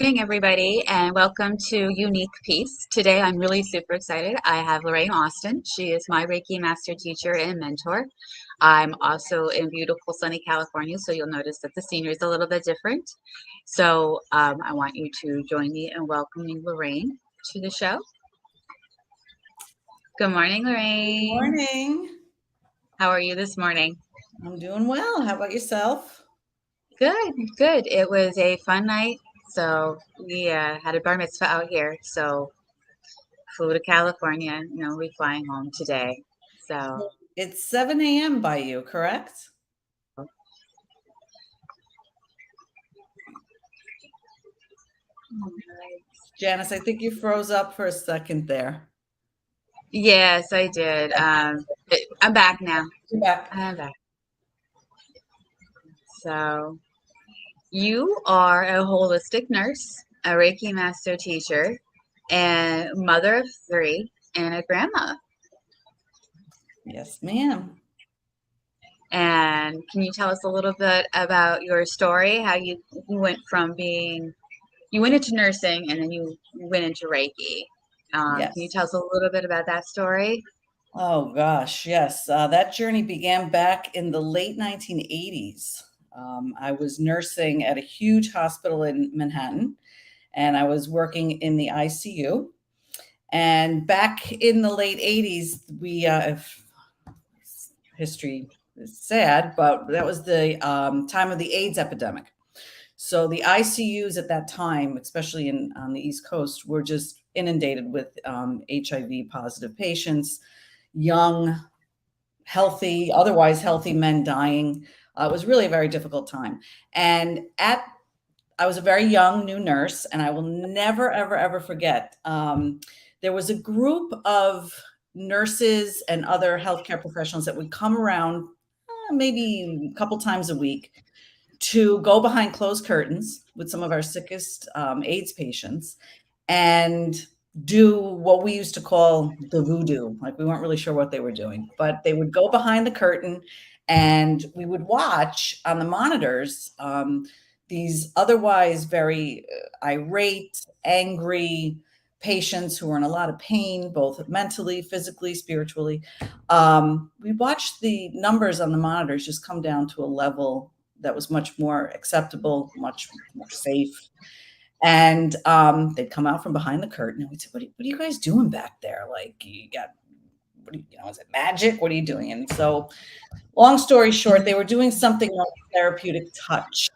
Morning, everybody, and welcome to Unique Peace. Today, I'm really super excited. I have Lorraine Austin. She is my Reiki master teacher and mentor. I'm also in beautiful sunny California, so you'll notice that the scenery is a little bit different. So I want you to join me in welcoming Lorraine to the show. Good morning, Good Lorraine. morning. How are you this morning? I'm doing well. How about yourself? Good, good. It was a fun night. So we had a bar mitzvah out here. So flew to California. We're flying home today. So, It's 7 a.m. by you, correct? Janice, I think you froze up for a second there. yes, I did. I'm back now. You're back. I'm back. So, you are a holistic nurse, a Reiki master teacher, and mother of three, and a grandma. Yes, ma'am. And can you tell us a little bit about your story? How you went from you went into nursing and then you went into Reiki. Can you Yes. tell us a little bit about that story? Oh, gosh. Yes. That journey began back in the late 1980s. I was nursing at a huge hospital in Manhattan, and I was working in the ICU. And back in the late 80s, history is sad, but that was the time of the AIDS epidemic. So the ICUs at that time, especially on the East Coast, were just inundated with HIV positive patients, young, healthy, otherwise healthy men dying. It was really a very difficult time. And I was a very young new nurse, and I will never, ever, ever forget. There was a group of nurses and other healthcare professionals that would come around maybe a couple times a week to go behind closed curtains with some of our sickest AIDS patients and do what we used to call the voodoo. Like, we weren't really sure what they were doing, but they would go behind the curtain and we would watch on the monitors these otherwise very irate, angry patients who were in a lot of pain, both mentally, physically, spiritually. We watched the numbers on the monitors just come down to a level that was much more acceptable, much more safe. And they'd come out from behind the curtain and we'd say, what are you guys doing back there? Like, you got, is it magic? What are you doing? And so, long story short, they were doing something like therapeutic touch.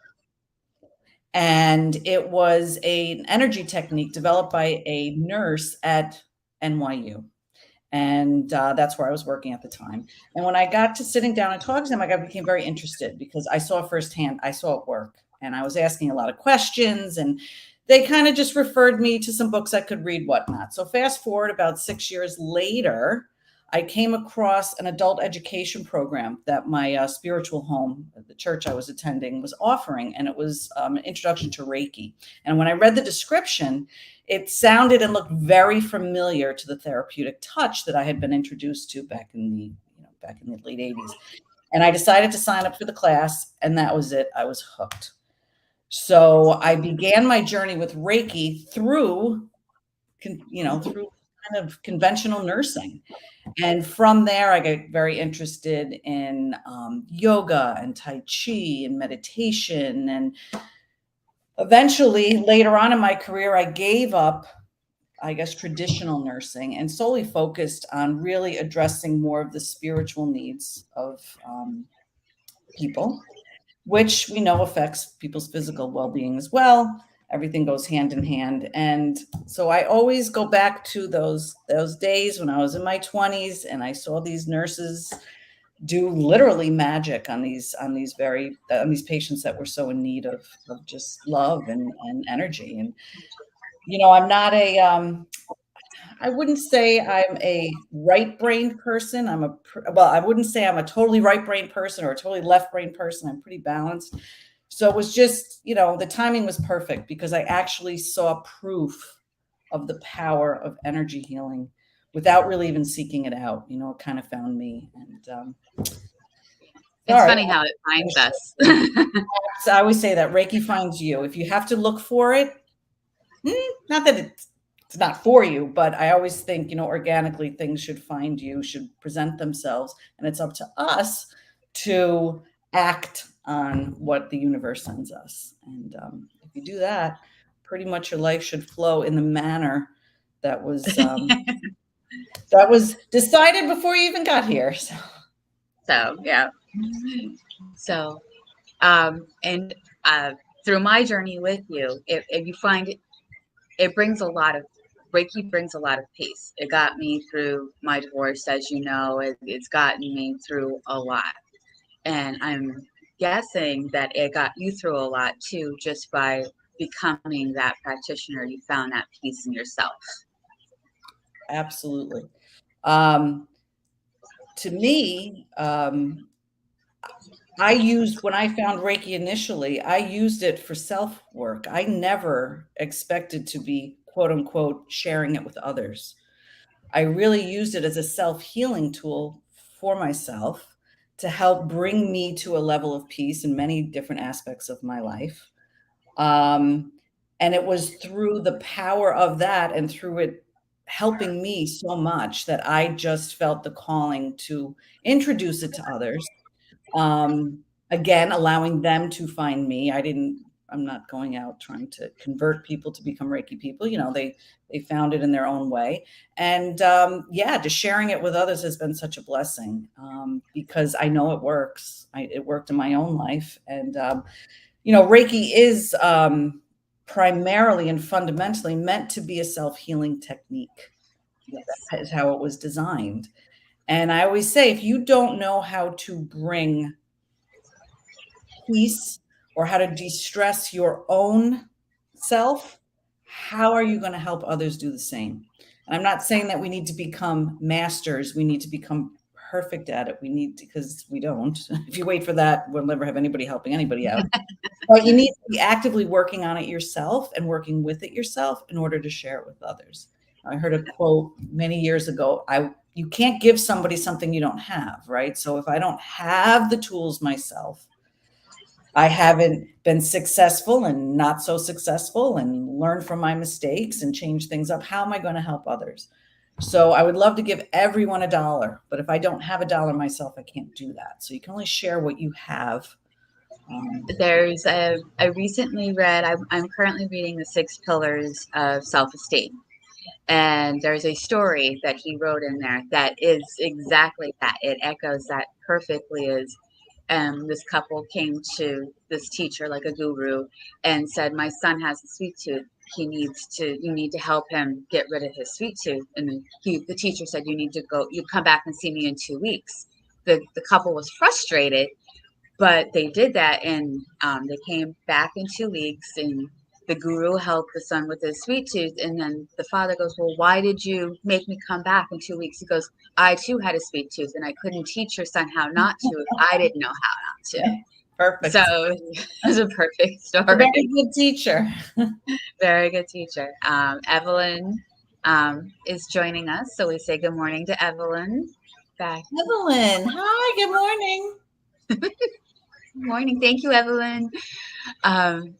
And it was an energy technique developed by a nurse at NYU. And that's where I was working at the time. And when I got to sitting down and talking to them, I became very interested because I saw firsthand, I saw it work. And I was asking a lot of questions, and they kind of just referred me to some books I could read, whatnot. So fast forward about 6 years later, I came across an adult education program that my spiritual home, the church I was attending, was offering. And it was an introduction to Reiki. And when I read the description, it sounded and looked very familiar to the therapeutic touch that I had been introduced to back in the late 80s. And I decided to sign up for the class, and that was it. I was hooked. So I began my journey with Reiki through kind of conventional nursing. And from there, I got very interested in yoga and Tai Chi and meditation. And eventually, later on in my career, I gave up, I guess, traditional nursing and solely focused on really addressing more of the spiritual needs of people, which we know affects people's physical well-being as well. Everything goes hand in hand. And so I always go back to those days when I was in my 20s and I saw these nurses do literally magic on these patients that were so in need of just love and energy. And I'm not I wouldn't say I'm a right-brained person. I wouldn't say I'm a totally right-brained person or a totally left-brained person. I'm pretty balanced. So it was just, the timing was perfect because I actually saw proof of the power of energy healing without really even seeking it out. It kind of found me. And It's funny how it finds us. So I always say that Reiki finds you. If you have to look for it, Not that it's not for you, but I always think, organically things should find you, should present themselves, and it's up to us to act on what the universe sends us. And if you do that, pretty much your life should flow in the manner that was decided before you even got here. So, yeah. So, and through my journey with you, if you find it brings a lot of Reiki brings a lot of peace. It got me through my divorce, as you know. It's gotten me through a lot, and I'm guessing that it got you through a lot too, just by becoming that practitioner. You found that peace in yourself. Absolutely. Um, to me, when I found Reiki initially, I used it for self work. I never expected to be, quote unquote, sharing it with others. I really used it as a self healing tool for myself to help bring me to a level of peace in many different aspects of my life. Um, and it was through the power of that and through it helping me so much that I just felt the calling to introduce it to others. um, again, allowing them to find me. I'm not going out trying to convert people to become Reiki people. They found it in their own way. And yeah, just sharing it with others has been such a blessing, because I know it works. It worked in my own life. And Reiki is primarily and fundamentally meant to be a self-healing technique. That is how it was designed. And I always say, if you don't know how to bring peace or how to de-stress your own self, how are you going to help others do the same? And I'm not saying that we need to become masters. We need to become perfect at it. Because we don't. If you wait for that, we'll never have anybody helping anybody out. But you need to be actively working on it yourself and working with it yourself in order to share it with others. I heard a quote many years ago. You can't give somebody something you don't have, right? So if I don't have the tools myself, I haven't been successful and not so successful and learn from my mistakes and change things up. How am I going to help others? So I would love to give everyone $1, but if I don't have $1 myself, I can't do that. So you can only share what you have. I recently read, I'm currently reading The Six Pillars of Self-Esteem. And there's a story that he wrote in there that is exactly that. It echoes that perfectly. Is This couple came to this teacher, like a guru, and said, "My son has a sweet tooth. You need to help him get rid of his sweet tooth." And the teacher said, you come back and see me in 2 weeks." The couple was frustrated, but they did that, and they came back in 2 weeks, and the guru helped the son with his sweet tooth. And then the father goes, "Well, why did you make me come back in 2 weeks?" He goes, "I too had a sweet tooth, and I couldn't teach your son how not to if I didn't know how not to." Perfect. So it was a perfect story. A very good teacher. Very good teacher. Evelyn is joining us, so we say good morning to Evelyn. Back. Evelyn, hi, good morning. Good morning. Thank you, Evelyn.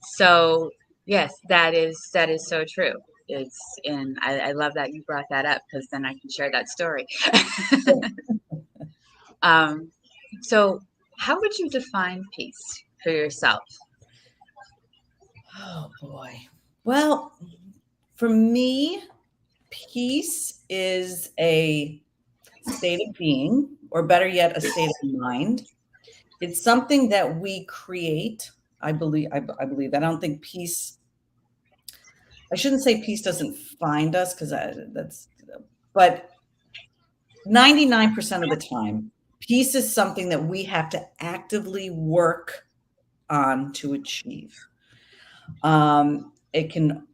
So yes, that is so true. And I love that you brought that up, because then I can share that story. So how would you define peace for yourself? Oh boy. Well, for me, peace is a state of being, or better yet, a state of mind. It's something that we create. I believe. I believe. I don't think peace. I shouldn't say peace doesn't find us, because that's. But 99% of the time, peace is something that we have to actively work on to achieve. It can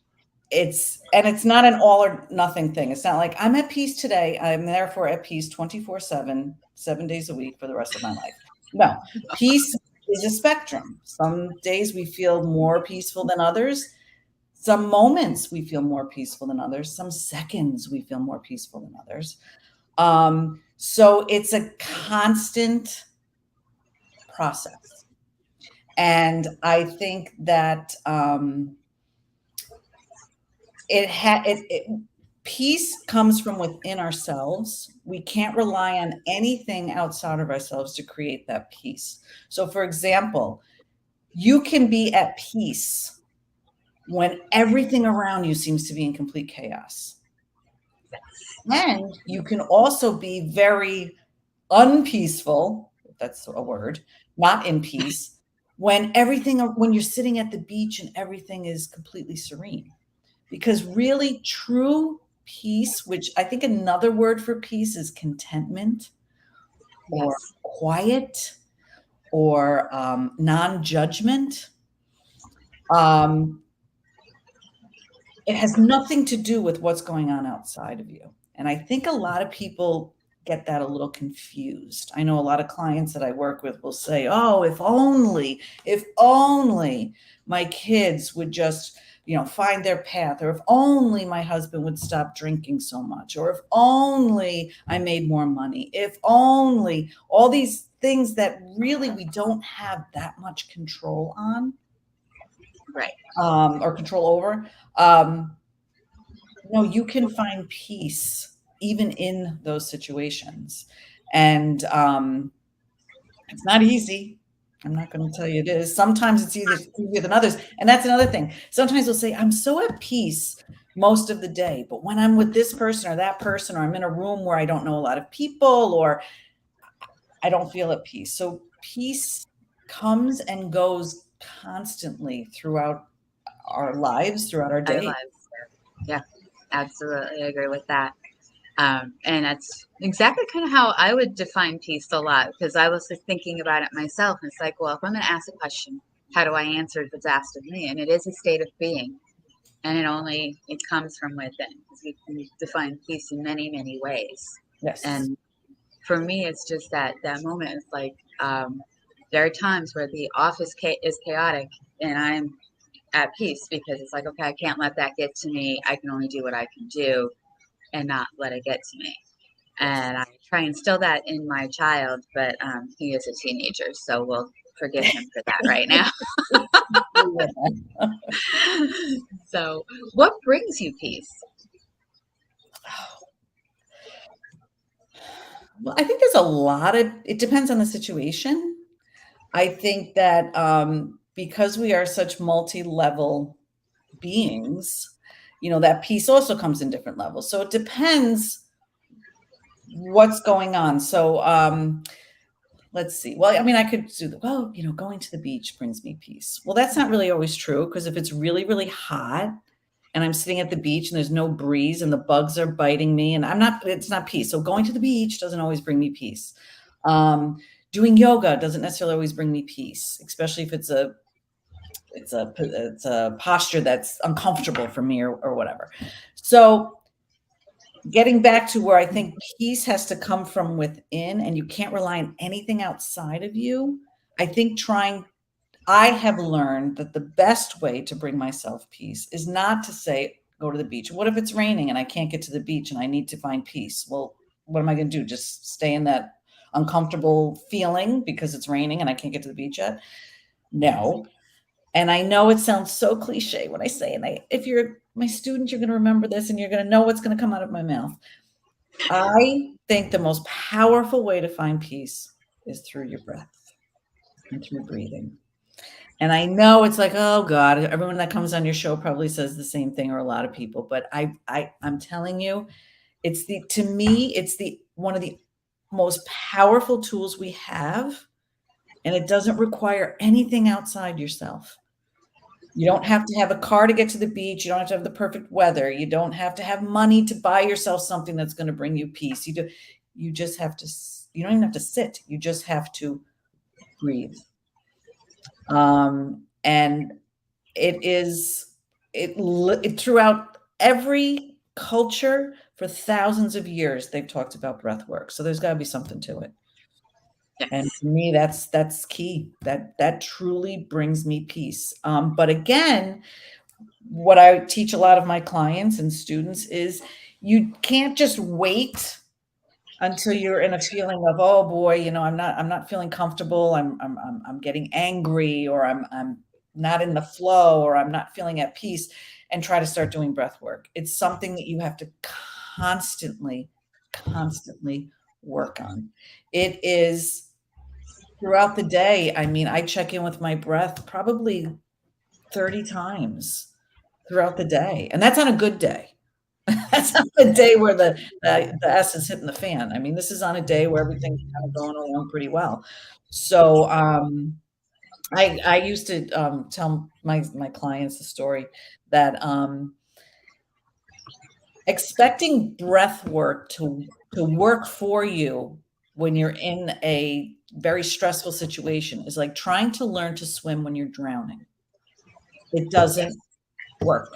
it's not an all or nothing thing. It's not like I'm at peace today, I'm therefore at peace 24/7, 7 days a week for the rest of my life. No, peace is a spectrum. Some days we feel more peaceful than others. Some moments we feel more peaceful than others. Some seconds we feel more peaceful than others. So it's a constant process. And I think that peace comes from within ourselves. We can't rely on anything outside of ourselves to create that peace. So, for example, you can be at peace when everything around you seems to be in complete chaos. And you can also be very unpeaceful, if that's a word, not in peace, when you're sitting at the beach and everything is completely serene. Because really true peace, which I think another word for peace is contentment or Yes. quiet or non-judgment. Um, it has nothing to do with what's going on outside of you. And I think a lot of people get that a little confused. I know a lot of clients that I work with will say, "Oh, if only my kids would just, find their path, or if only my husband would stop drinking so much, or if only I made more money, if only," all these things that really we don't have that much control on, Right. or control over. Um, no, you can find peace even in those situations. And it's not easy. I'm not going to tell you it is. Sometimes it's easier than others. And that's another thing. Sometimes they'll say, I'm so at peace most of the day. But when I'm with this person or that person, or I'm in a room where I don't know a lot of people, or I don't feel at peace. So peace comes and goes constantly throughout our lives, throughout our Our day. lives. Yeah, absolutely. I agree with that. And that's exactly kind of how I would define peace a lot, because I was just thinking about it myself. And it's like, well, if I'm going to ask a question, how do I answer if it's asked of me? And it is a state of being. And it comes from within. Because we can define peace in many, many ways. Yes. And for me, it's just that moment. It's like there are times where the office is chaotic, and I'm at peace because it's like, okay, I can't let that get to me. I can only do what I can do and not let it get to me. Yes. And I try and instill that in my child, but he is a teenager, so we'll forgive him for that right now. So, what brings you peace? Well, I think there's a lot of it depends on the situation. I think that because we are such multi-level beings, that peace also comes in different levels. So it depends what's going on. So let's see. Well, I mean, I could do going to the beach brings me peace. Well, that's not really always true, because if it's really, really hot and I'm sitting at the beach and there's no breeze and the bugs are biting me and it's not peace. So going to the beach doesn't always bring me peace. Um, Doing yoga doesn't necessarily always bring me peace, especially if it's a posture that's uncomfortable for me, or whatever. So getting back to where I think peace has to come from within, and you can't rely on anything outside of you. I think I have learned that the best way to bring myself peace is not to say, go to the beach. What if it's raining and I can't get to the beach and I need to find peace? Well, what am I going to do? Just stay in that uncomfortable feeling because it's raining and I can't get to the beach yet? No. And I know it sounds so cliche when I say it. If you're my student, you're going to remember this and you're going to know what's going to come out of my mouth. I think the most powerful way to find peace is through your breath and through breathing. And I know it's like, oh God, everyone that comes on your show probably says the same thing, or a lot of people, but I'm telling you, to me, it's the one of the most powerful tools we have. And it doesn't require anything outside yourself. You don't have to have a car to get to the beach. You don't have to have the perfect weather. You don't have to have money to buy yourself something that's going to bring you peace. You just have to, you don't even have to sit. You just have to breathe. And it throughout every culture for thousands of years, they've talked about breath work. So there's got to be something to it. And Yes. for me, that's key. That truly brings me peace. But again, what I teach a lot of my clients and students is you can't just wait until you're in a feeling of, oh boy, I'm not feeling comfortable. I'm getting angry, or I'm not in the flow, or I'm not feeling at peace. and try to start doing breath work. It's something that you have to constantly, constantly work on. It is throughout the day. I mean, I check in with my breath probably 30 times throughout the day. And that's on a good day. That's on a day where the S is hitting the fan. I mean, this is on a day where everything's kind of going along pretty well. So I used to tell my clients the story that expecting breath work to work for you when you're in a very stressful situation is like trying to learn to swim when you're drowning. It doesn't work.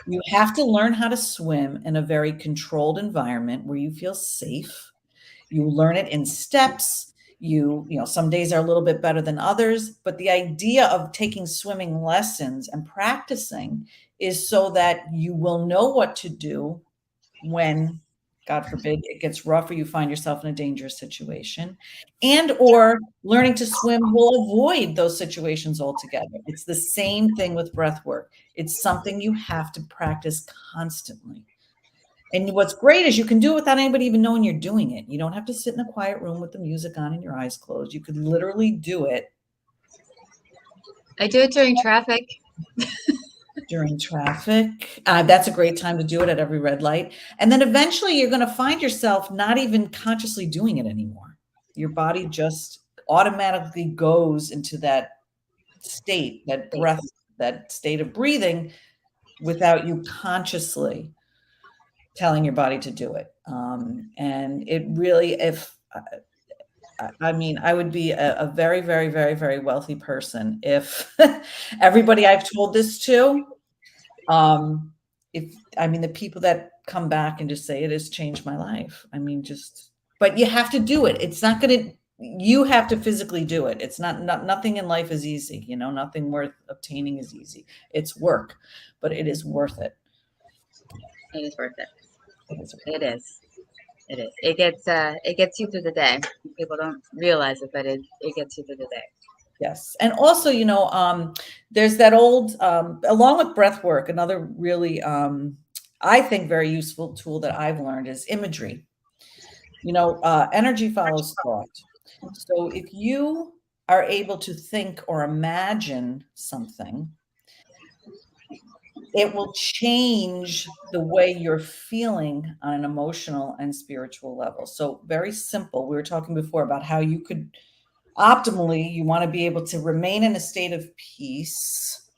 You have to learn how to swim in a very controlled environment where you feel safe. You learn it in steps. You know, some days are a little bit better than others, but the idea of taking swimming lessons and practicing is so that you will know what to do when, God forbid, it gets rough or you find yourself in a dangerous situation, and or learning to swim will avoid those situations altogether. It's the same thing with breath work. It's something you have to practice constantly. And what's great is you can do it without anybody even knowing you're doing it. You don't have to sit in a quiet room with the music on and your eyes closed. You could literally do it I do it during traffic. during traffic. That's a great time to do it at every red light. And then eventually you're going to find yourself not even consciously doing it anymore. Your body just automatically goes into that state, that breath, that state of breathing without you consciously telling your body to do it. And it really, if I mean, I would be a very, very, very, very wealthy person if everybody I've told this to, if I mean the people that come back and just say it has changed my life. I mean, just but you have to do it. It's not going to. You have to physically do it. It's not nothing in life is easy. You know, nothing worth obtaining is easy. It's work, but it is worth it. It is worth it. It is. It is. It is. It gets you through the day. People don't realize it, but it gets you through the day. Yes. And also, you know, there's that old, along with breath work, another really, I think, very useful tool that I've learned is imagery. You know, energy follows thought. So if you are able to think or imagine something, it will change the way you're feeling on an emotional and spiritual level. So very simple. We were talking before about how you could optimally, you want to be able to remain in a state of peace,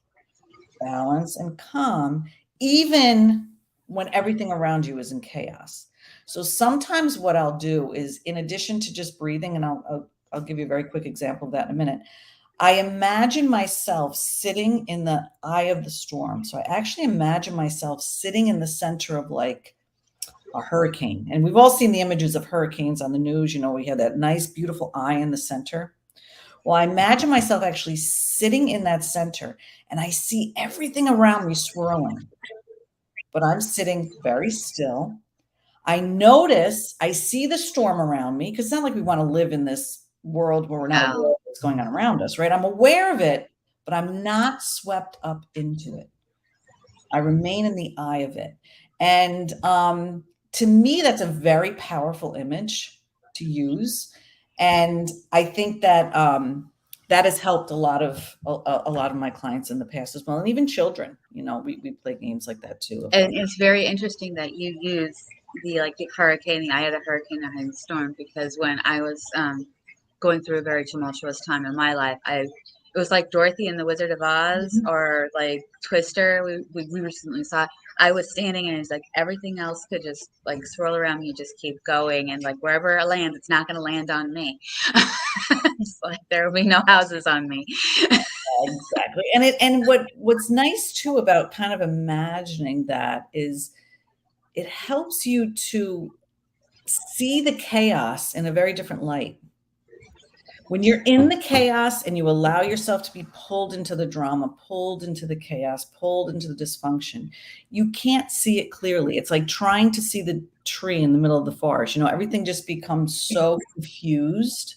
balance, and calm, even when everything around you is in chaos. So sometimes what I'll do is, in addition to just breathing, and I'll give you a very quick example of that in a minute. I imagine myself sitting in the eye of the storm. So I actually imagine myself sitting in the center of like a hurricane. And we've all seen the images of hurricanes on the news. You know, we have that nice, beautiful eye in the center. Well, I imagine myself actually sitting in that center and I see everything around me swirling, but I'm sitting very still. I notice, I see the storm around me because it's not like we want to live in this world where we're not aware of what's going on around us, right? I'm aware of it, but I'm not swept up into it. I remain in the eye of it. And to me, that's a very powerful image to use. And I think that that has helped a lot of my clients in the past as well, and even children. You know, we play games like that too. And it's very interesting that you use the hurricane, the eye of the hurricane, the eye of the storm, because when I was going through a very tumultuous time in my life, it was like Dorothy and the Wizard of Oz, or like Twister. We recently saw. I was standing and it's like everything else could just like swirl around me, just keep going, and like wherever it lands, it's not going to land on me. It's like there will be no houses on me. Exactly. And what's nice too about kind of imagining that is it helps you to see the chaos in a very different light. When you're in the chaos and you allow yourself to be pulled into the drama, pulled into the chaos, pulled into the dysfunction, you can't see it clearly. It's like trying to see the tree in the middle of the forest. You know, everything just becomes so confused.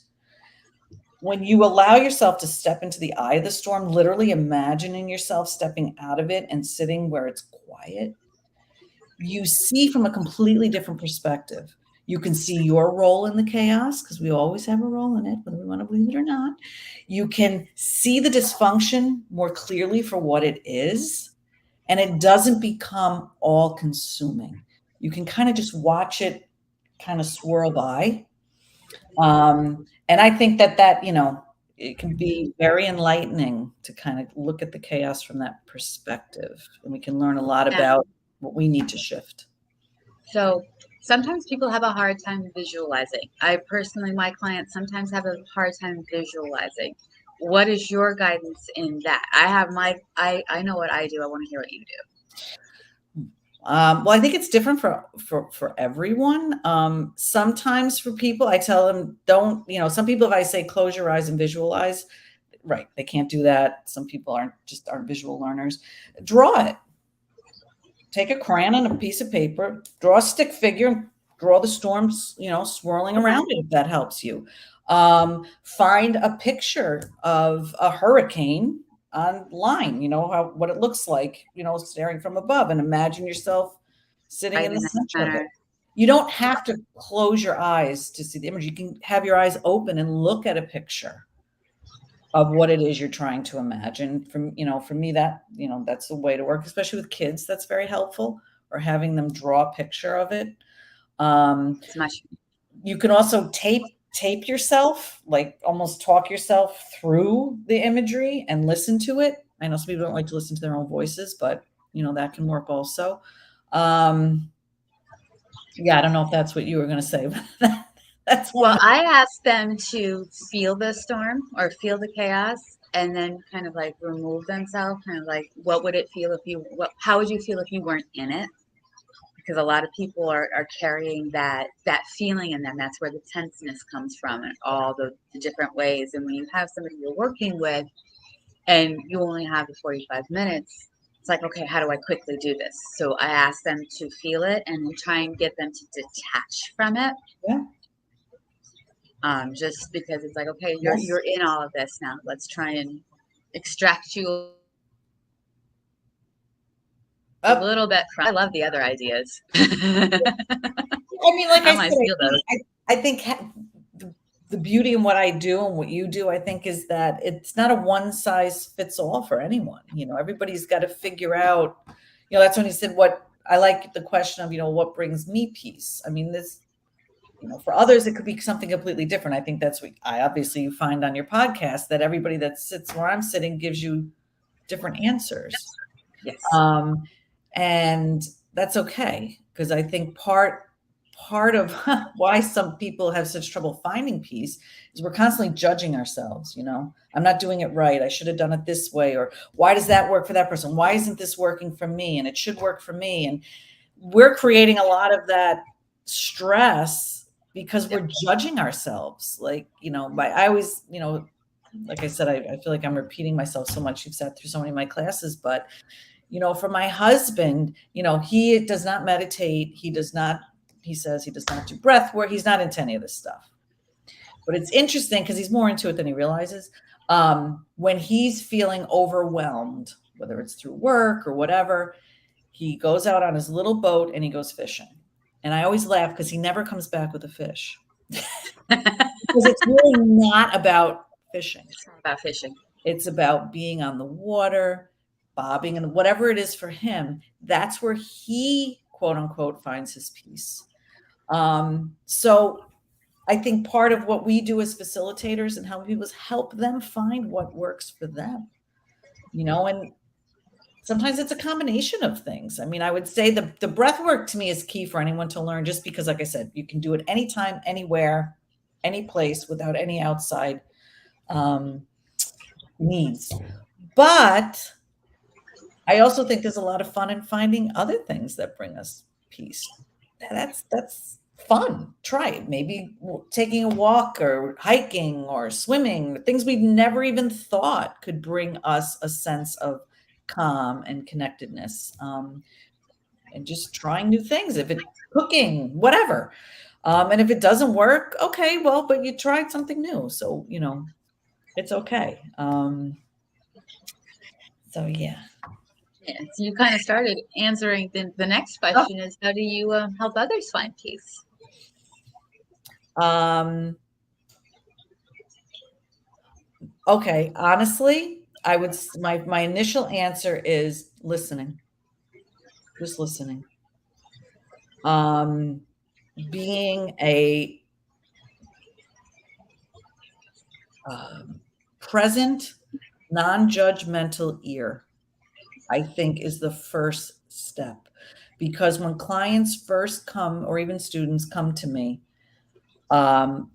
when you allow yourself to step into the eye of the storm, literally imagining yourself stepping out of it and sitting where it's quiet, you see from a completely different perspective. You can see your role in the chaos because we always have a role in it, whether we want to believe it or not. You can see the dysfunction more clearly for what it is, and it doesn't become all consuming. You can kind of just watch it kind of swirl by. And I think that, it can be very enlightening to kind of look at the chaos from that perspective. And we can learn a lot Yeah. about what we need to shift. So sometimes people have a hard time visualizing. I personally, my clients sometimes have a hard time visualizing. What is your guidance in that? I know what I do. I want to hear what you do. Well, I think it's different for everyone. Sometimes for people, I tell them don't. Some people, if I say close your eyes and visualize, right, they can't do that. Some people aren't visual learners. Draw it. Take a crayon and a piece of paper, draw a stick figure, draw the storms, swirling around it, if that helps you. Find a picture of a hurricane online, what it looks like, staring from above, and imagine yourself sitting Right in the in the center of it. center. You don't have to close your eyes to see the image. You can have your eyes open and look at a picture of what it is you're trying to imagine. For me, that's the way to work, especially with kids. That's very helpful, or having them draw a picture of it. It's much. You can also tape yourself, like almost talk yourself through the imagery and listen to it. I know some people don't like to listen to their own voices, but that can work also. Yeah, I don't know if that's what you were going to say, but that's one of Well, the. I ask them to feel the storm or feel the chaos and then kind of like remove themselves, kind of like what would it feel if how would you feel if you weren't in it? Because a lot of people are carrying that feeling in them. That's where the tenseness comes from, and all the different ways. And when you have somebody you're working with and you only have the 45 minutes, it's like, okay, how do I quickly do this? So I ask them to feel it and then try and get them to detach from it. Yeah. Just because it's like, okay, Yes. you're in all of this now. Let's try and extract you a Up. little bit from. I love the other ideas. I mean, like I I said, might steal those. I think the beauty in what I do and what you do, I think, is that it's not a one size fits all for anyone. Everybody's got to figure out, that's when he said, what I like the question of, what brings me peace? I mean, for others, it could be something completely different. I think that's what I obviously find on your podcast, that everybody that sits where I'm sitting gives you different answers. Yes. And that's okay, because I think part of why some people have such trouble finding peace is we're constantly judging ourselves. I'm not doing it right. I should have done it this way. Or why does that work for that person? Why isn't this working for me? And it should work for me. And we're creating a lot of that stress because we're judging ourselves. I always, like I said, I feel like I'm repeating myself so much. You've sat through so many of my classes, but for my husband, he does not meditate. He says he does not do breath work. He's not into any of this stuff. But it's interesting because he's more into it than he realizes. When he's feeling overwhelmed, whether it's through work or whatever, he goes out on his little boat and he goes fishing. And I always laugh because he never comes back with a fish. Because it's really not about fishing. It's not about fishing. It's about being on the water, bobbing, and whatever it is for him. That's where he, quote unquote, finds his peace. So I think part of what we do as facilitators and help people is help them find what works for them. And sometimes it's a combination of things. I mean, I would say the breath work to me is key for anyone to learn, just because, like I said, you can do it anytime, anywhere, any place, without any outside needs. But I also think there's a lot of fun in finding other things that bring us peace. That's fun. Try it. Maybe taking a walk or hiking or swimming, things we've never even thought could bring us a sense of calm and connectedness. And just trying new things, if it's cooking, whatever. And if it doesn't work, okay, well, but you tried something new. So, It's okay. So yeah. Yeah, so you kind of started answering the next Oh, question is how do you help others find peace? um, okay. Honestly, my initial answer is listening, just listening. Um, being a um, present, non-judgmental ear, I think, is the first step. Because when clients first come, or even students come to me,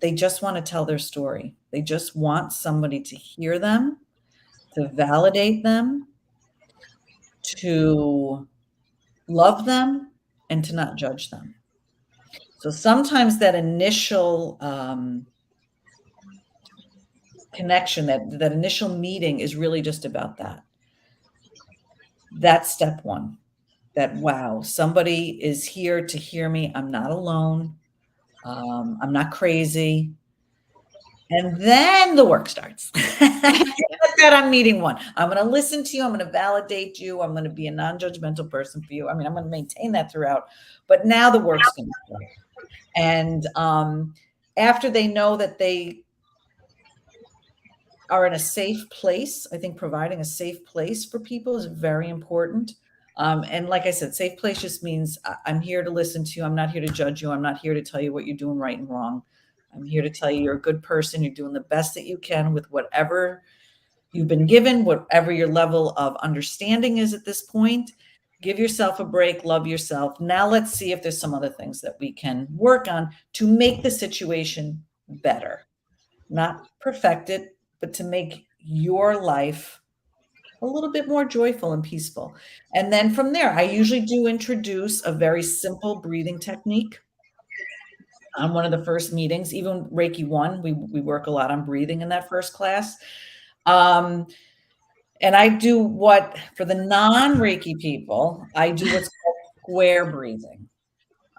they just want to tell their story. They just want somebody to hear them, to validate them, to love them, and to not judge them. So sometimes that initial connection, that initial meeting is really just about that. That's step one. That, wow, somebody is here to hear me. I'm not alone. I'm not crazy. And then the work starts. That on meeting one. I'm going to listen to you. I'm going to validate you. I'm going to be a non-judgmental person for you. I mean, I'm going to maintain that throughout. But now the work's going to start. And after they know that they are in a safe place, I think providing a safe place for people is very important. And like I said, safe place just means I'm here to listen to you. I'm not here to judge you. I'm not here to tell you what you're doing right and wrong. I'm here to tell you you're a good person. You're doing the best that you can with whatever you've been given, whatever your level of understanding is at this point. Give yourself a break, love yourself. Now let's see if there's some other things that we can work on to make the situation better. Not perfect it, but to make your life a little bit more joyful and peaceful. And then from there, I usually do introduce a very simple breathing technique on one of the first meetings. Even Reiki 1, we work a lot on breathing in that first class. Um, and I do what, for the non-Reiki people, I do what's called square breathing.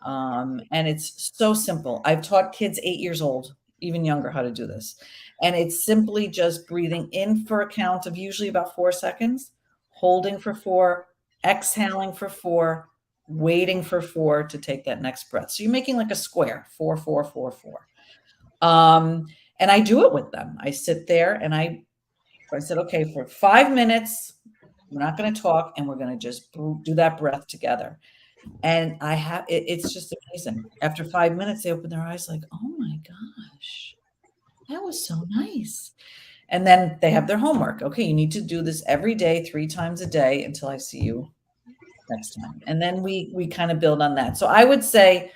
And it's so simple. I've taught kids 8 years old, even younger, how to do this. And it's simply just breathing in for a count of usually about 4 seconds, holding for 4, exhaling for 4, waiting for 4 to take that next breath. So you're making like a square, 4, 4, 4, 4. And I do it with them. I sit there and I said, okay, for 5 minutes, we're not going to talk and we're going to just do that breath together. And it's just amazing. After 5 minutes, they open their eyes like, oh my gosh, that was so nice. And then they have their homework. Okay, you need to do this every day, 3 times a day until I see you next time. And then we kind of build on that. So I would say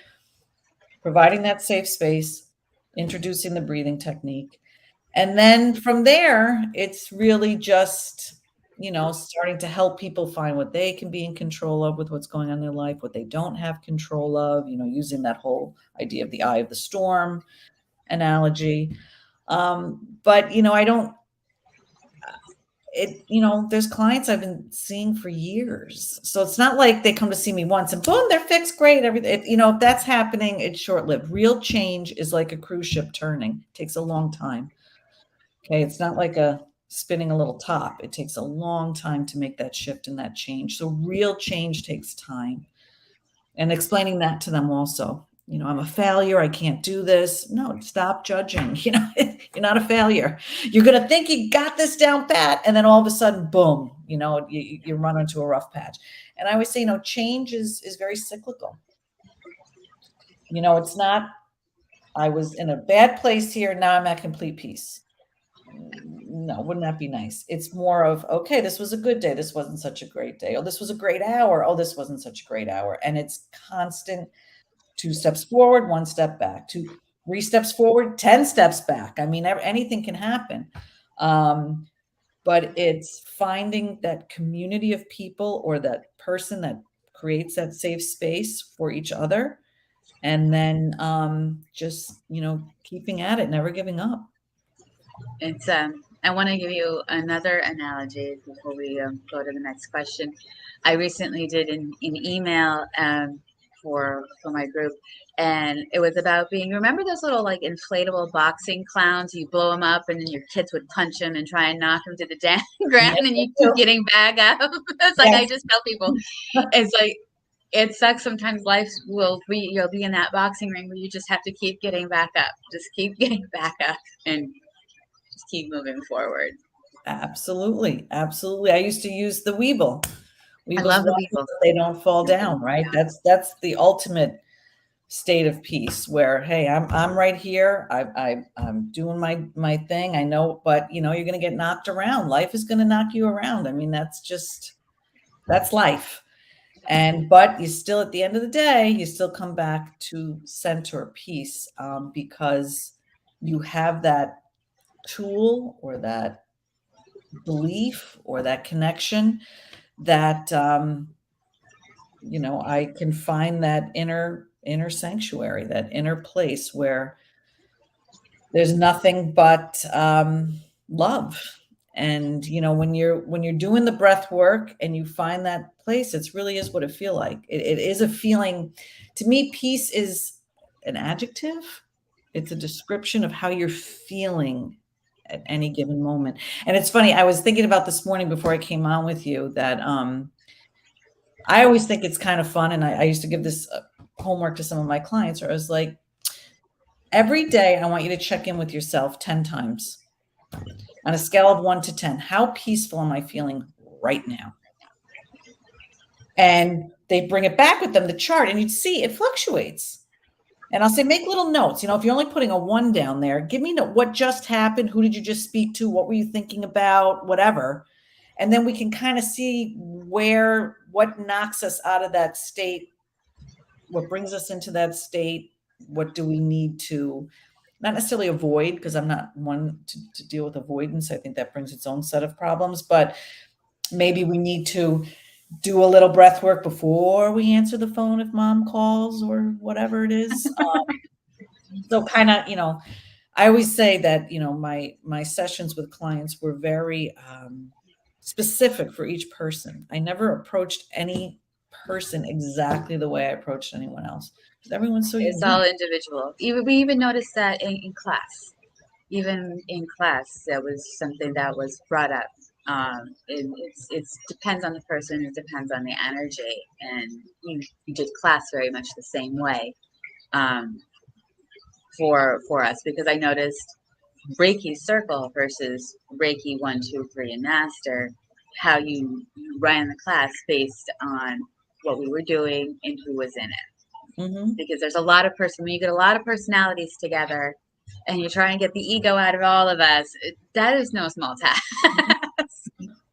providing that safe space, introducing the breathing technique. And then from there, it's really just, starting to help people find what they can be in control of with what's going on in their life, what they don't have control of, using that whole idea of the eye of the storm analogy. But, I don't, there's clients I've been seeing for years. So it's not like they come to see me once and boom, they're fixed, great, everything. If that's happening, it's short-lived. Real change is like a cruise ship turning. It takes a long time. Okay, it's not like spinning a little top. It takes a long time to make that shift and that change. So real change takes time. And explaining that to them also. I'm a failure. I can't do this. No, stop judging. You're not a failure. You're going to think you got this down pat, and then all of a sudden, boom, you run into a rough patch. And I always say, change is very cyclical. It's not, I was in a bad place here. Now I'm at complete peace. No, wouldn't that be nice? It's more of, okay, this was a good day. This wasn't such a great day. Oh, this was a great hour. Oh, this wasn't such a great hour. And it's constant 2 steps forward, 1 step back, 3 steps forward, 10 steps back. I mean, anything can happen. But it's finding that community of people or that person that creates that safe space for each other. And then just, keeping at it, never giving up. It's I want to give you another analogy before we go to the next question. I recently did an email for my group, and it was about being. Remember those little like inflatable boxing clowns? You blow them up, and then your kids would punch them and try and knock them to the ground, Yes, and I you keep do. getting back up. It's like I Yes, just tell people, it's like it sucks sometimes. Life will be you'll be in that boxing ring where you just have to keep getting back up, just keep getting back up, and just keep moving forward. absolutely. Absolutely. I used to use the Weeble. I Weeble's love the lucky weevils. that they don't fall down, right? That's the ultimate state of peace where, hey, I'm right here. I'm doing my thing. I know, but you know, you're gonna get knocked around. Life is gonna knock you around. I mean, that's life. And but you still, at the end of the day, you still come back to center peace, because you have that tool or that belief or that connection that, you know, I can find that inner sanctuary, that inner place where there's nothing but love. And you know, when you're doing the breath work and you find that place, it's really is what it feel like. It is a feeling. To me, peace is an adjective. It's a description of how you're feeling at any given moment. And it's funny, I was thinking about this morning before I came on with you that I always think it's kind of fun, and I used to give this homework to some of my clients, where I was like, every day I want you to check in with yourself 10 times on a scale of 1 to 10. How peaceful am I feeling right now? And they bring it back with them, the chart, and you'd see it fluctuates. And I'll say, make little notes. You know, if you're only putting a 1 down there, give me what just happened. Who did you just speak to? What were you thinking about? Whatever. And then we can kind of see what knocks us out of that state, what brings us into that state, what do we need to not necessarily avoid, because I'm not one to deal with avoidance. I think that brings its own set of problems, but maybe we need to do a little breath work before we answer the phone if mom calls or whatever it is. So kind of, you know, I always say that, you know, my sessions with clients were very specific for each person. I never approached any person exactly the way I approached anyone else, because everyone's so It's unique. all individual. Even we even noticed that in class. Even in class, that was something that was brought up. It's depends on the person. It depends on the energy, and you did class very much the same way um, for us because I noticed Reiki circle versus Reiki 1, 2, 3 and master. How you ran the class based on what we were doing and who was in it Hmm. because there's a lot of when you get a lot of personalities together and you try and get the ego out of all of us, that is no small task.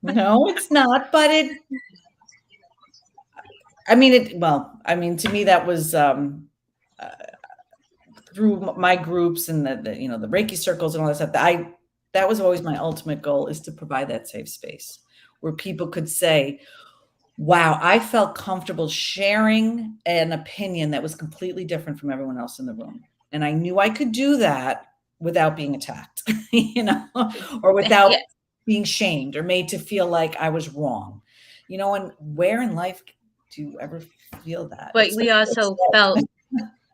No, it's not, but I mean, well, I mean, to me, that was, uh, through my groups and you know, the Reiki circles and all that stuff, that was always my ultimate goal, is to provide that safe space where people could say, wow, I felt comfortable sharing an opinion that was completely different from everyone else in the room. And I knew I could do that without being attacked, you know, or without Yes, being shamed or made to feel like I was wrong. You know, and where in life do you ever feel that? but It's so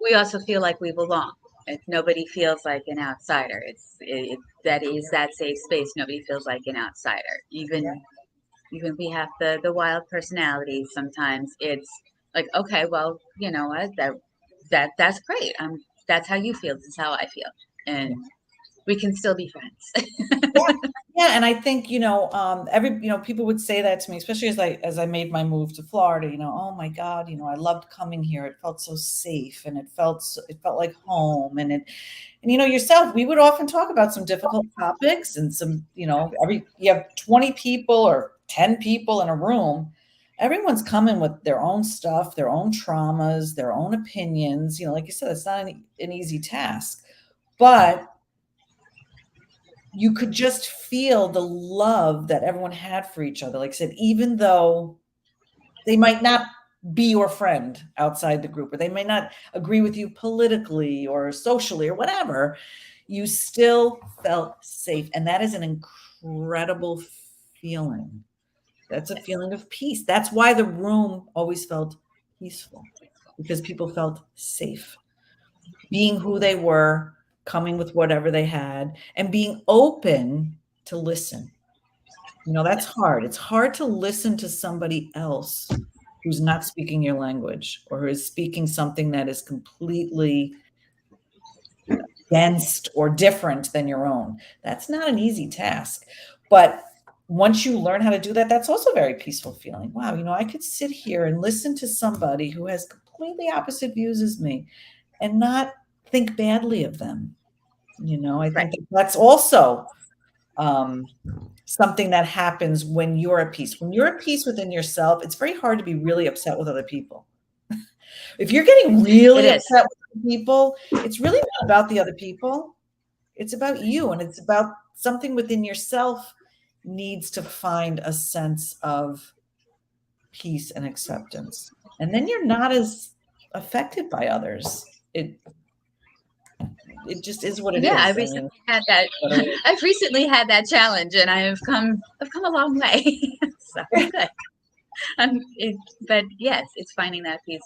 we also feel like we belong. If nobody feels like an outsider, that is that safe space. Nobody feels like an outsider. Even we have the wild personalities. Sometimes it's like, okay, well, you know what, that's great. That's how you feel. This is how I feel, and we can still be friends. yeah. Yeah, and I think, you know, people would say that to me, especially as I made my move to Florida, you know, oh my God, you know, I loved coming here. It felt so safe and it felt like home. And you know, yourself, we would often talk about some difficult topics and some, you know, you have 20 people or 10 people in a room. Everyone's coming with their own stuff, their own traumas, their own opinions. You know, like you said, it's not an easy task. But you could just feel the love that everyone had for each other. Like I said, even though they might not be your friend outside the group, or they may not agree with you politically or socially or whatever, you still felt safe. And that is an incredible feeling. That's a feeling of peace. That's why the room always felt peaceful. because people felt safe being who they were, coming with whatever they had, and being open to listen. That's hard. It's hard to listen to somebody else who's not speaking your language or who is speaking something that is completely against or different than your own. That's not an easy task. But once you learn how to do that, that's also a very peaceful feeling. Wow, I could sit here and listen to somebody who has completely opposite views as me and not think badly of them. I Right. think that's also something that happens when you're at peace. When you're at peace within yourself, it's very hard to be really upset with other people. If you're getting It really is. upset with people, it's really not about the other people. It's about you, and it's about something within yourself needs to find a sense of peace and acceptance. And then you're not as affected by others. It just is what it Yeah, is. I mean, I've recently had that challenge, and I've come a long way. So good. But yes, it's finding that peace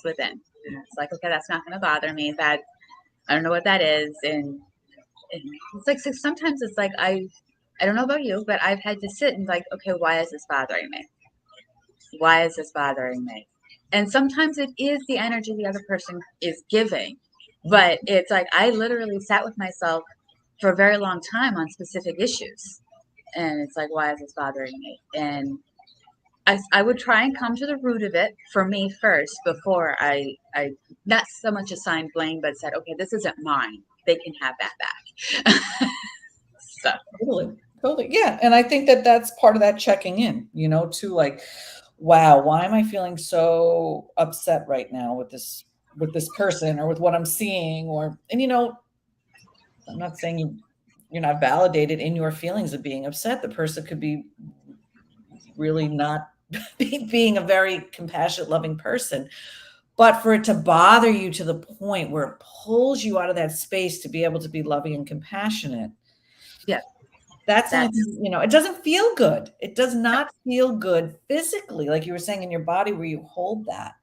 within. And it's like, okay, that's not going to bother me. That I don't know what that is, and it's like, so sometimes it's like I don't know about you, but I've had to sit and like, okay, why is this bothering me? Why is this bothering me? And sometimes it is the energy the other person is giving, but it's like I literally sat with myself for a very long time on specific issues, and it's like, why is this bothering me? And I would try and come to the root of it for me first before I not so much assigned blame, but said, okay, this isn't mine. They can have that back. So totally, totally, yeah. And I think that that's part of that checking in, to like, wow, why am I feeling so upset right now with this person or with what I'm seeing? And I'm not saying you're not validated in your feelings of being upset. The person could be really not being a very compassionate, loving person. But for it to bother you to the point where it pulls you out of that space to be able to be loving and compassionate, yeah, that's that's it doesn't feel good. It does not feel good physically, like you were saying, in your body where you hold that.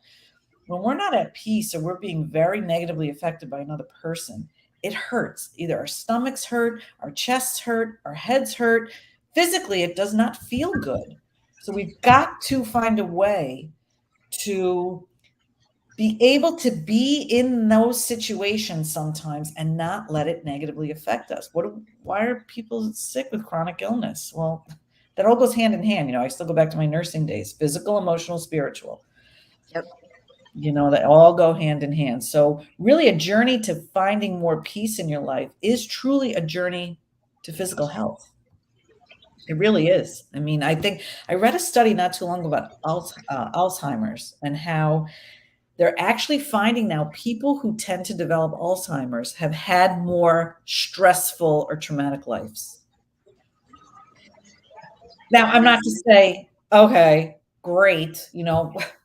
When we're not at peace or we're being very negatively affected by another person, it hurts. Either our stomachs hurt, our chests hurt, our heads hurt. Physically, it does not feel good. So we've got to find a way to be able to be in those situations sometimes and not let it negatively affect us. Why are people sick with chronic illness? Well, that all goes hand in hand. I still go back to my nursing days, physical, emotional, spiritual. yep. That all go hand in hand. So really a journey to finding more peace in your life is truly a journey to physical health. It really is. I mean, I think I read a study not too long ago about Alzheimer's and how they're actually finding now people who tend to develop Alzheimer's have had more stressful or traumatic lives. Now, I'm not to say, okay, great.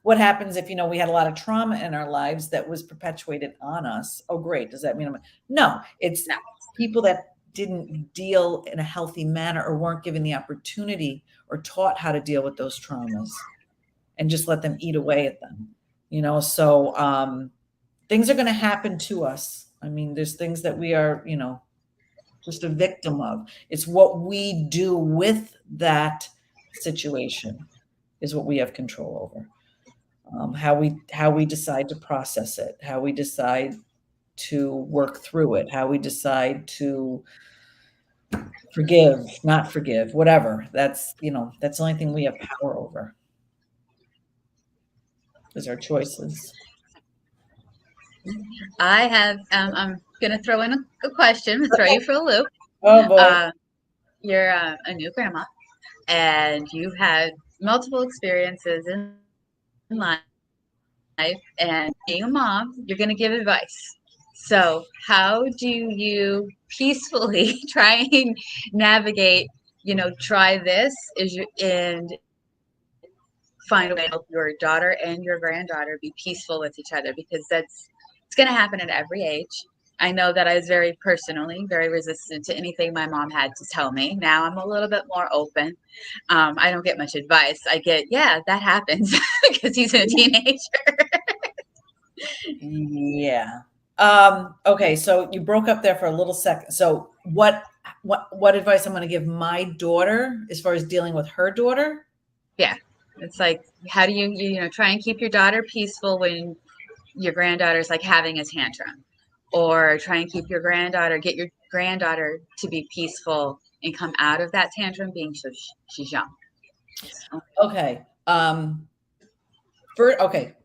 What happens if, we had a lot of trauma in our lives that was perpetuated on us? Oh, great. Does that mean no, it's No. people that didn't deal in a healthy manner or weren't given the opportunity or taught how to deal with those traumas and just let them eat away at them. So things are going to happen to us. I mean, there's things that we are, just a victim of. It's what we do with that situation is what we have control over. How we decide to process it, how we decide to work through it, how we decide to forgive, not forgive, whatever. That's the only thing we have power over is our choices. I have. I'm gonna throw in a question, throw you for a loop. Oh boy. Uh, you're a new grandma, and you've had multiple experiences in life, and being a mom, you're gonna give advice. So, how do you peacefully try and navigate? Try this and find a way to help your daughter and your granddaughter be peaceful with each other, because it's going to happen at every age. I know that I was very personally very resistant to anything my mom had to tell me. Now I'm a little bit more open. I don't get much advice. I get, yeah, that happens because he's a teenager. Yeah. Okay, so you broke up there for a little second. So what advice I'm going to give my daughter as far as dealing with her daughter? Yeah. It's like, how do you try and keep your daughter peaceful when your granddaughter's like having a tantrum, or try and get your granddaughter to be peaceful and come out of that tantrum being so she's young. So Okay. Okay,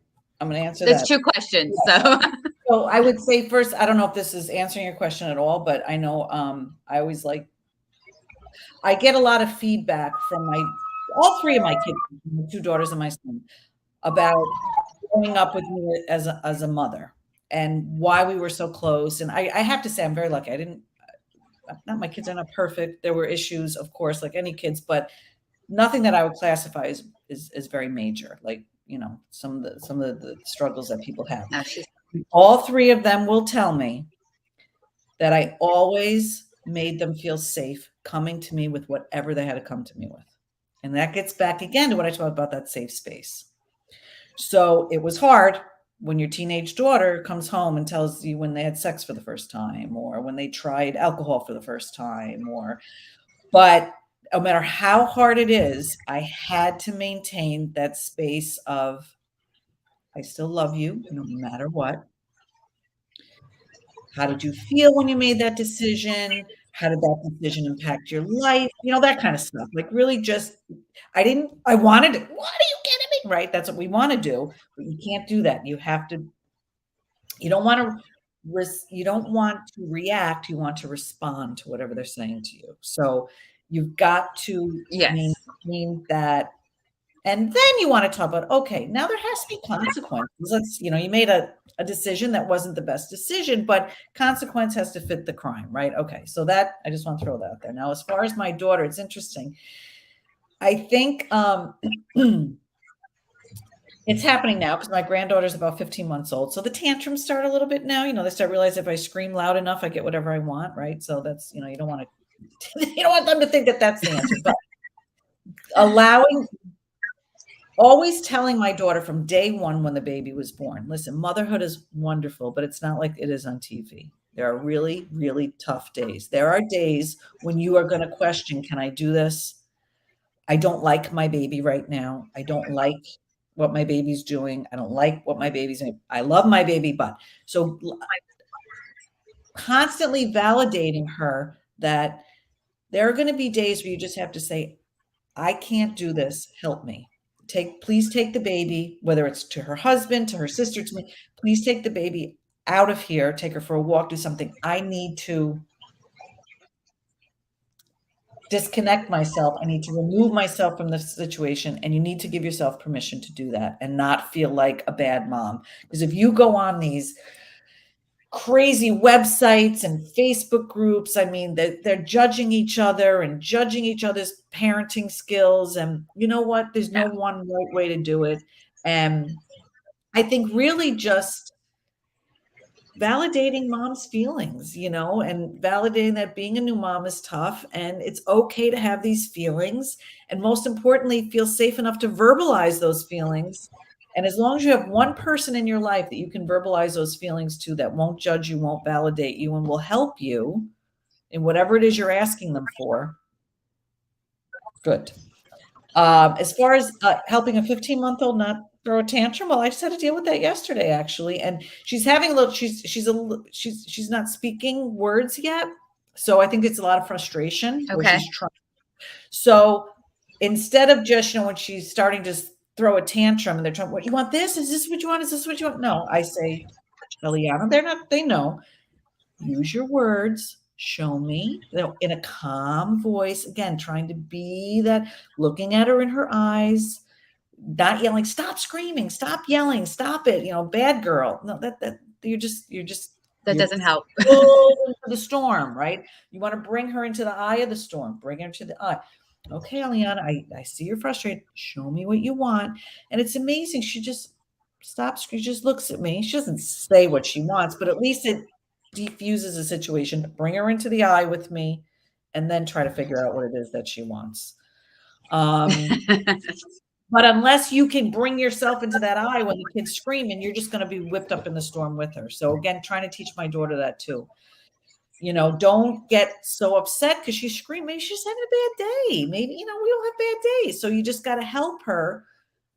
I'm going to answer there's that. two questions. Yeah. So So I would say first, I don't know if this is answering your question at all, but I know I always I get a lot of feedback from all three of my kids, my two daughters and my son, about growing up with me as a mother and why we were so close. And I have to say, I'm very lucky. I didn't, not my kids are not perfect. There were issues, of course, like any kids, but nothing that I would classify as very major. Like, some of the struggles that people have. no, she's All three of them will tell me that I always made them feel safe coming to me with whatever they had to come to me with. And that gets back again to what I talked about, that safe space. So it was hard when your teenage daughter comes home and tells you when they had sex for the first time or when they tried alcohol for the first time, but no matter how hard it is, I had to maintain that space of, I still love you no matter what. How did you feel when you made that decision? How did that decision impact your life? That kind of stuff. Like really just I wanted it. What are you kidding me? Right? That's what we want to do, but you can't do that. You don't want to you don't want to react, you want to respond to whatever they're saying to you. So you've got to yes, maintain that. And then you want to talk about, okay, now there has to be consequences. You made a decision that wasn't the best decision, but consequence has to fit the crime, right? Okay. So that, I just want to throw that out there. Now, as far as my daughter, it's interesting. I think it's happening now because my granddaughter's about 15 months old. So the tantrums start a little bit now. They start realizing if I scream loud enough, I get whatever I want, right? So that's, you don't want to, you don't want them to think that that's the answer, but allowing always telling my daughter from day one when the baby was born, listen, motherhood is wonderful, but it's not like it is on TV. There are really, really tough days. There are days when you are going to question, can I do this? I don't like my baby right now. I don't like what my baby's doing. I don't like what my baby's doing. I love my baby, but so constantly validating her that there are going to be days where you just have to say, I can't do this. Help me. Please take the baby, whether it's to her husband, to her sister, to me. Please take the baby out of here, take her for a walk, do something. I need to disconnect myself. I need to remove myself from the situation. And you need to give yourself permission to do that and not feel like a bad mom. Because if you go on these crazy websites and Facebook groups. I mean, they're judging each other and judging each other's parenting skills. And you know what? There's no yeah, one right way to do it. And I think really just validating mom's feelings, and validating that being a new mom is tough and it's okay to have these feelings. And most importantly, feel safe enough to verbalize those feelings. And as long as you have one person in your life that you can verbalize those feelings to that won't judge you, won't validate you, and will help you in whatever it is you're asking them for, good. As far as helping a 15-month-old not throw a tantrum, well, I just had to deal with that yesterday, actually, and she's having a little. She's not speaking words yet, so I think it's a lot of frustration where okay. she's trying. So instead of just when she's starting to throw a tantrum and they're trying, what you want? This is this what you want? Is this what you want? No, I say, Eliana, they're not. They know. Use your words. Show me, in a calm voice. Again, trying to be that, looking at her in her eyes, not yelling, stop screaming, stop yelling, stop it, bad girl. No, that That you're doesn't help. pulled into the storm, right? You want to bring her into the eye of the storm, bring her to the eye. Okay, Aliana, I see you're frustrated. Show me what you want. And it's amazing. She just stops. She just looks at me. She doesn't say what she wants, but at least it defuses the situation. Bring her into the eye with me and then try to figure out what it is that she wants. Um, But unless you can bring yourself into that eye when the kid's screaming, you're just going to be whipped up in the storm with her. So again, trying to teach my daughter that too. Don't get so upset because she's screaming. Maybe she's having a bad day. Maybe, we all have bad days. So you just got to help her.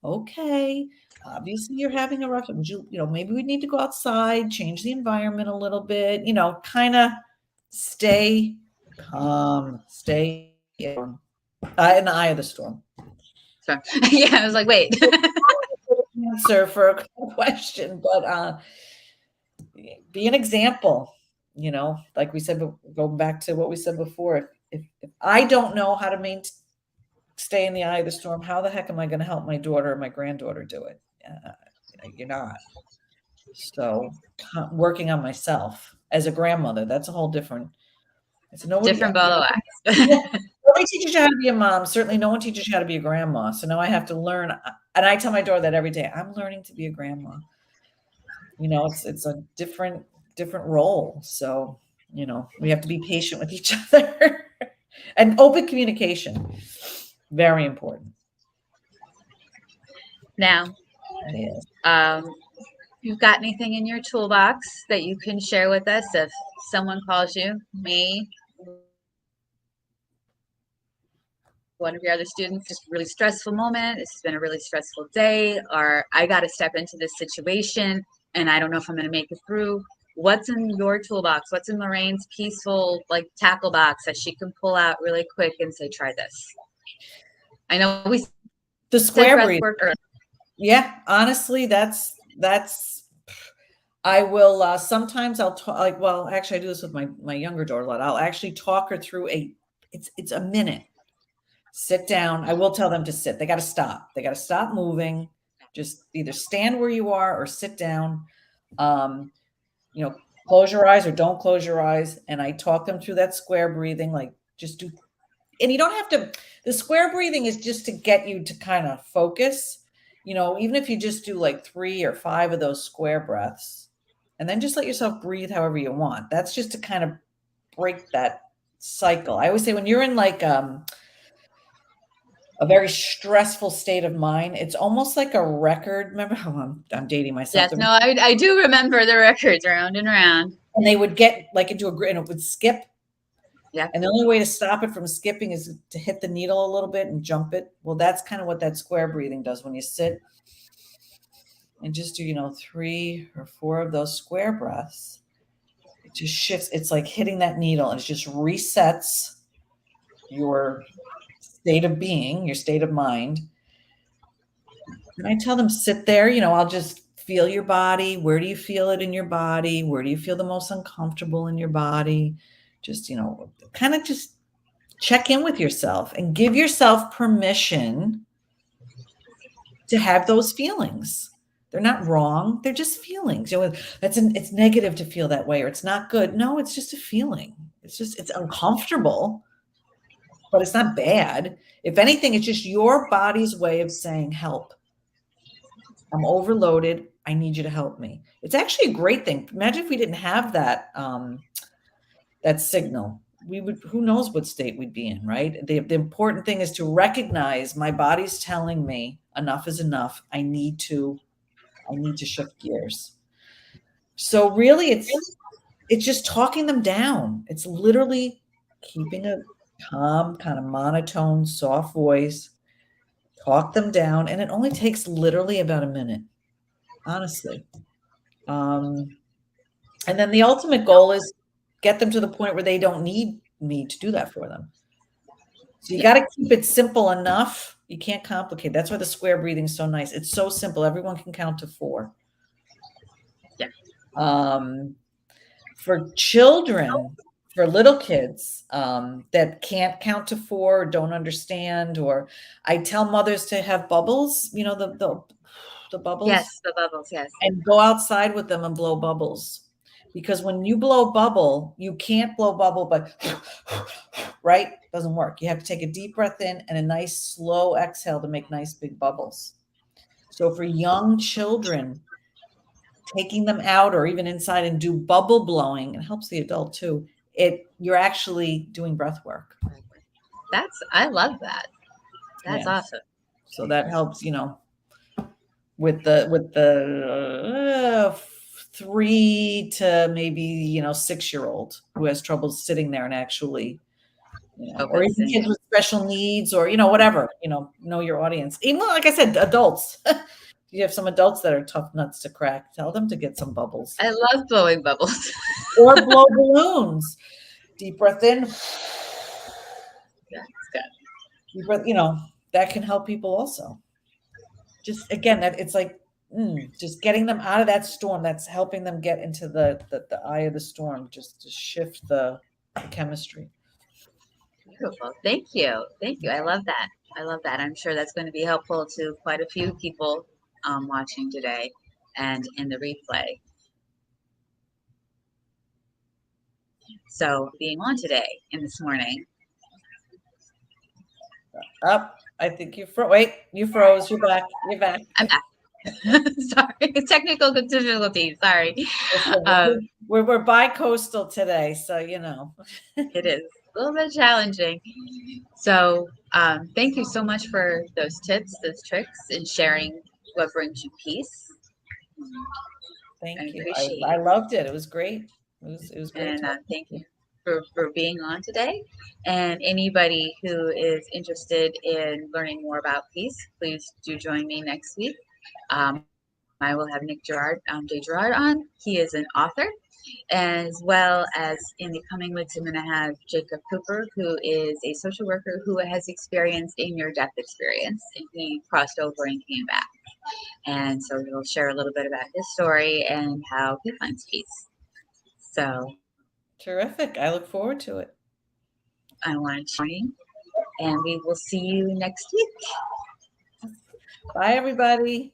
Okay. Obviously you're having a rough, maybe we need to go outside, change the environment a little bit, kind of stay calm, stay in the eye of the storm. So, yeah, I was like, wait. Answer for a question, but be an example. Like we said, going back to what we said before, if I don't know how to stay in the eye of the storm, how the heck am I going to help my daughter or my granddaughter do it? You're not. So working on myself as a grandmother, that's a whole different. It's Different ball of wax. Nobody teaches you how to be a mom. Certainly no one teaches you how to be a grandma. So now I have to learn. And I tell my daughter that every day. I'm learning to be a grandma. It's a different role. So, we have to be patient with each other. And open communication. Very important. Now, yes. You've got anything in your toolbox that you can share with us if someone calls you, me, one of your other students, just really stressful moment, it's been a really stressful day, or I got to step into this situation and I don't know if I'm going to make it through. What's in your toolbox? What's in Lorraine's peaceful tackle box that she can pull out really quick and say, try this? I know the square breathing. Yeah, honestly, that's I will sometimes I'll talk actually I do this with my younger daughter a lot. I'll actually talk her through it's a minute. Sit down. I will tell them to sit. They got to stop. They got to stop moving. Just either stand where you are or sit down. Close your eyes or don't close your eyes. And I talk them through that square breathing, just do. And you don't have to, the square breathing is just to get you to kind of focus, even if you just do 3 or 5 of those square breaths and then just let yourself breathe however you want. That's just to kind of break that cycle. I always say when you're in a very stressful state of mind, it's almost like a record. Remember how I'm dating myself. Yes, no, I do remember the records round and round. And they would get into a grid and it would skip. Yeah. And the only way to stop it from skipping is to hit the needle a little bit and jump it. Well, that's kind of what that square breathing does when you sit and just do, 3 or 4 of those square breaths. It just shifts. It's like hitting that needle and it just resets your state of being, your state of mind. And I tell them, sit there, I'll just feel your body. Where do you feel it in your body? Where do you feel the most uncomfortable in your body? Just, kind of just check in with yourself and give yourself permission to have those feelings. They're not wrong. They're just feelings. It's negative to feel that way, or it's not good. No, it's just a feeling. It's uncomfortable, but it's not bad. If anything, it's just your body's way of saying, help. I'm overloaded. I need you to help me. It's actually a great thing. Imagine if we didn't have that, that signal. Who knows what state we'd be in, right? The important thing is to recognize my body's telling me enough is enough. I need to shift gears. So really it's just talking them down. It's literally keeping a calm, kind of monotone, soft voice, talk them down. And it only takes literally about a minute, honestly. And then the ultimate goal is get them to the point where they don't need me to do that for them. So you got to keep it simple enough. You can't complicate. That's why the square breathing is so nice. It's so simple. Everyone can count to 4. Yeah. For children, for little kids that can't count to 4 or don't understand, or I tell mothers to have bubbles, the bubbles. Yes, the bubbles, yes. And go outside with them and blow bubbles. Because when you blow bubble, you can't blow bubble, but right? Doesn't work. You have to take a deep breath in and a nice slow exhale to make nice big bubbles. So for young children, taking them out or even inside and do bubble blowing, it helps the adult too. You're actually doing breath work. I love that. That's awesome. So that helps, with the 3 to maybe 6-year-old who has trouble sitting there and actually, or even Focusing. kids with special needs, or whatever, know your audience. Even like I said, adults. You have some adults that are tough nuts to crack. Tell them to get some bubbles I love blowing bubbles. or blow balloons. Deep breath in. Yeah, it's good. Deep breath. That can help people also. Just again, that it's like just getting them out of that storm. That's helping them get into the eye of the storm, just to shift the chemistry. Beautiful. Thank you. Thank you. I love that. I love that. I'm sure that's going to be helpful to quite a few people watching today and in the replay. So being on today and this morning. Up. I think you wait, you froze. You're back. You're back. I'm back. Sorry, technical difficulties. Sorry. Listen, Um, we're bi-coastal today, so it is a little bit challenging. So thank you so much for those tips, those tricks, and sharing what brings you peace. I Thank you. appreciate I it. loved it. It was great. It was great And talking thank to you you. for being on today. And anybody who is interested in learning more about peace, please do join me next week. I will have Nick J. Gerard on. He is an author, as well as in the coming weeks, I'm going to have Jacob Cooper, who is a social worker who has experienced a near-death experience, and he crossed over and came back. And so he'll share a little bit about his story and how he finds peace. So Terrific. I look forward to it. I want to join, and we will see you next week. Bye, everybody.